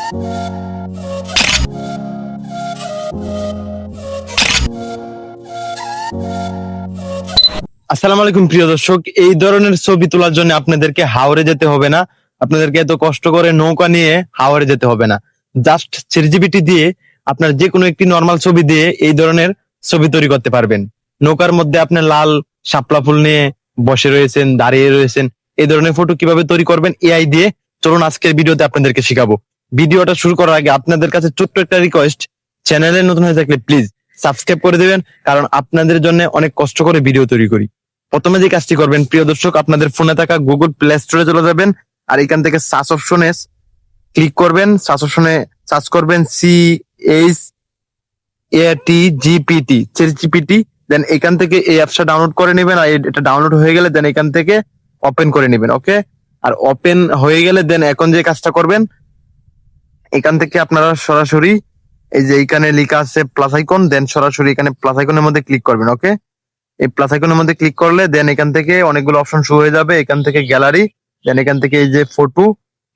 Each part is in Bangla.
আসসালামু আলাইকুম প্রিয় দর্শক, এই ধরনের ছবি তোলার জন্য আপনাদেরকে হাওরে যেতে হবে না, আপনাদেরকে এত কষ্ট করে নৌকা নিয়ে হাওরে যেতে হবে না। জাস্ট চ্যাটজিপিটি দিয়ে আপনার যে কোনো একটি নর্মাল ছবি দিয়ে এই ধরনের ছবি তৈরি করতে পারবেন। নৌকার মধ্যে আপনি লাল শাপলা ফুল নিয়ে বসে রয়েছেন, দাঁড়িয়ে রয়েছেন, এই ধরনের ফটো কিভাবে তৈরি করবেন এআই দিয়ে, চলুন আজকের ভিডিওতে আপনাদেরকে শিখাবো। ভিডিওটা শুরু করার আগে আপনাদের কাছে ছোট্ট একটা রিকোয়েস্ট, চ্যানেলে নতুন হয়ে থাকলে প্লিজ সাবস্ক্রাইব করে দেবেন, কারণ আপনাদের জন্য অনেক কষ্ট করে ভিডিও তৈরি করি। প্রথমে যে কাজটি করবেন প্রিয় দর্শক, আপনাদের ফোনে থাকা গুগল প্লে স্টোরে চলে যাবেন, আর এখান থেকে সার্চ অপশনে ক্লিক করবেন। সার্চ অপশনে সার্চ করবেন ChatGPT, চ্যাটজিপিটি। দেন এখান থেকে এই অ্যাপসটা ডাউনলোড করে নেবেন, আর এটা ডাউনলোড হয়ে গেলে দেন এখান থেকে ওপেন করে নেবেন। ওকে, আর ওপেন হয়ে গেলে দেন এখন যে কাজটা করবেন, এখান থেকে আপনারা সরাসরি এই যে এখানে লেখা আছে প্লাস আইকন, দেন সরাসরি এখানে প্লাস আইকনের মধ্যে ক্লিক করবেন। ওকে, এই প্লাস আইকনের মধ্যে ক্লিক করলে দেন এখান থেকে অনেকগুলো অপশন শো হয়ে যাবে। এখান থেকে গ্যালারি, দেন এখান থেকে এই যে ফটো,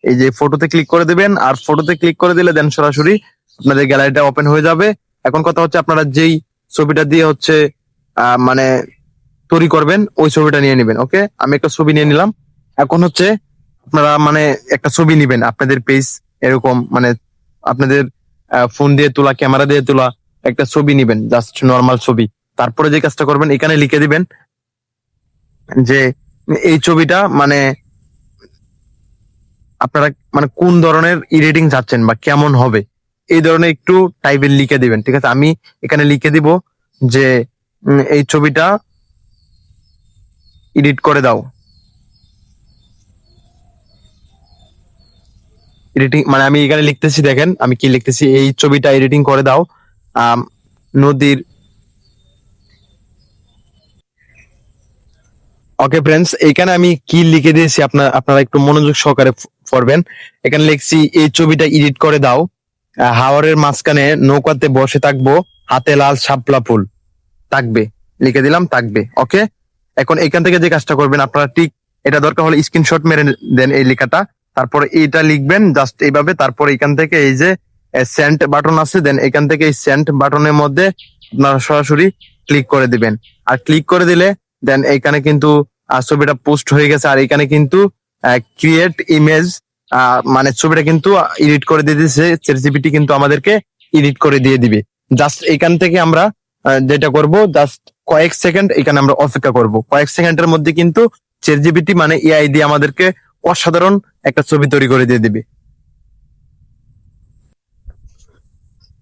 এই যে ফটোতে ক্লিক করে দিবেন। আর ফটোতে ক্লিক করে দিলে দেন সরাসরি আপনাদের গ্যালারিটা ওপেন হয়ে যাবে। এখন কথা হচ্ছে আপনারা যেই ছবিটা দিয়ে হচ্ছে মানে তৈরি করবেন ওই ছবিটা নিয়ে নেবেন। ওকে, আমি একটা ছবি নিয়ে নিলাম। এখন হচ্ছে আপনারা মানে একটা ছবি নিবেন আপনাদের পেজ, এরকম মানে আপনাদের ফোন দিয়ে তোলা, ক্যামেরা দিয়ে তোলা একটা ছবি নিবেন, জাস্ট নর্মাল ছবি। তারপরে যে কাজটা করবেন, এখানে লিখে দিবেন যে এই ছবিটা মানে আপনারা মানে কোন ধরনের এডিটিং চাচ্ছেন বা কেমন হবে, এই ধরনের একটু টাইপের লিখে দিবেন। ঠিক আছে, আমি এখানে লিখে দিব যে এই ছবিটা এডিট করে দাও। এডিটিং মানে আমি এখানে লিখতেছি, দেখেন আমি কি লিখতেছি, এই ছবিটা এডিটিং করে দাও নদীর। ওকে ফ্রেন্ডস, এখানে আমি কি লিখে দিয়েছি আপনারা একটু মনোযোগ সহকারে পড়বেন। এখানে লিখছি এই ছবিটা এডিট করে দাও, হাওরের মাঝখানে নৌকাতে বসে থাকবো, হাতে লাল শাপলা ফুল থাকবে, লিখে দিলাম থাকবে। ওকে, এখন এখান থেকে যে কাজটা করবেন, আপনারা ঠিক এটা দরকার হলে স্ক্রিনশট মেরে দেন এই লেখাটা, তারপরে এইটা লিখবেন জাস্ট এইভাবে। তারপরে এখান থেকে এই যে সেন্ড বাটন আছে, দেন এখান থেকে এই সেন্ড বাটনের মধ্যে আপনারা সরাসরি ক্লিক করে দিবেন। আর ক্লিক করে দিলে দেন এখানে কিন্তু ছবিটা পোস্ট হয়ে গেছে। আর এখানে কিন্তু ক্রিয়েট ইমেজ মানে ছবিটা কিন্তু এডিট করে দিয়ে দিয়েছে চ্যাটজিপিটি, কিন্তু আমাদেরকে এডিট করে দিয়ে দিবে। জাস্ট এখান থেকে আমরা যেটা করব, জাস্ট কয়েক সেকেন্ড এখানে আমরা অপেক্ষা করব। কয়েক সেকেন্ডের মধ্যে কিন্তু চ্যাটজিপিটি মানে এআই দিয়ে আমাদেরকে অসাধারণ একটা ছবি তৈরি করে দিয়ে দিবে।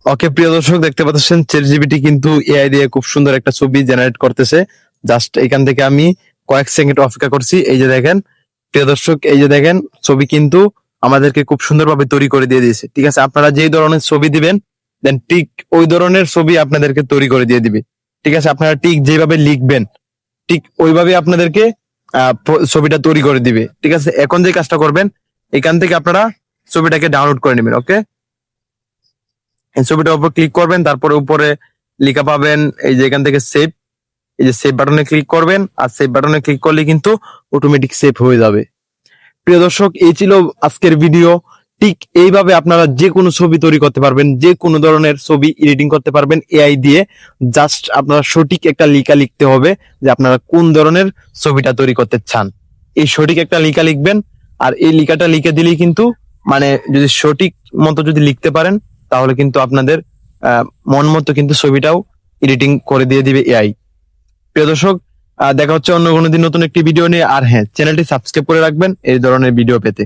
ওকে প্রিয় দর্শক, দেখতে পাচ্ছেন চ্যাটজিপিটি কিন্তু এআই দিয়ে খুব সুন্দর একটা ছবি জেনারেট করতেছে। জাস্ট এখান থেকে আমি কয়েক সেকেন্ড অপেক্ষা করছি। এই যে দেখেন প্রিয় দর্শক, এই যে দেখেন ছবি কিন্তু আমাদেরকে খুব সুন্দরভাবে তৈরি করে দিয়ে দিয়েছে। ঠিক আছে, আপনারা যেই ধরনের ছবি দিবেন দেন ঠিক ওই ধরনের ছবি আপনাদেরকে তৈরি করে দিয়ে দিবে। ঠিক আছে, আপনারা ঠিক যেভাবে লিখবেন ঠিক ওইভাবে আপনাদেরকে ছবিটা তৈরি করে দিবে। ঠিক আছে, এখন যে কাজটা করবেন, এখান থেকে আপনারা ছবিটাকে ডাউনলোড করে নেবেন। ওকে, এই ছবিটার উপর ক্লিক করবেন, তারপরে উপরে লেখা পাবেন এই যে এখান থেকে সেভ, এই যে সেভ বাটনে ক্লিক করবেন। আর সেভ বাটনে ক্লিক করলে কিন্তু অটোমেটিক সেভ হয়ে যাবে। প্রিয় দর্শক, এই ছিল আজকের ভিডিও। ঠিক এইভাবে আপনারা যে কোনো ছবি তৈরি করতে পারবেন, যে কোনো ধরনের ছবি এডিটিং করতে পারবেন এআই দিয়ে। জাস্ট আপনারা সঠিক একটা লেখা লিখতে হবে যে আপনারা কোন ধরনের ছবিটা তৈরি করতে চান, এই সঠিক একটা লেখা লিখবেন। আর এই লেখাটা লিখে দিলেই কিন্তু মানে যদি সঠিক মতো যদি লিখতে পারেন, তাহলে কিন্তু আপনাদের মন মতো কিন্তু ছবিটাও এডিটিং করে দিয়ে দিবে এআই। প্রিয় দর্শক, দেখা হচ্ছে অন্য কোনো দিন নতুন একটি ভিডিও নিয়ে। আর হ্যাঁ, চ্যানেলটি সাবস্ক্রাইব করে রাখবেন এই ধরনের ভিডিও পেতে।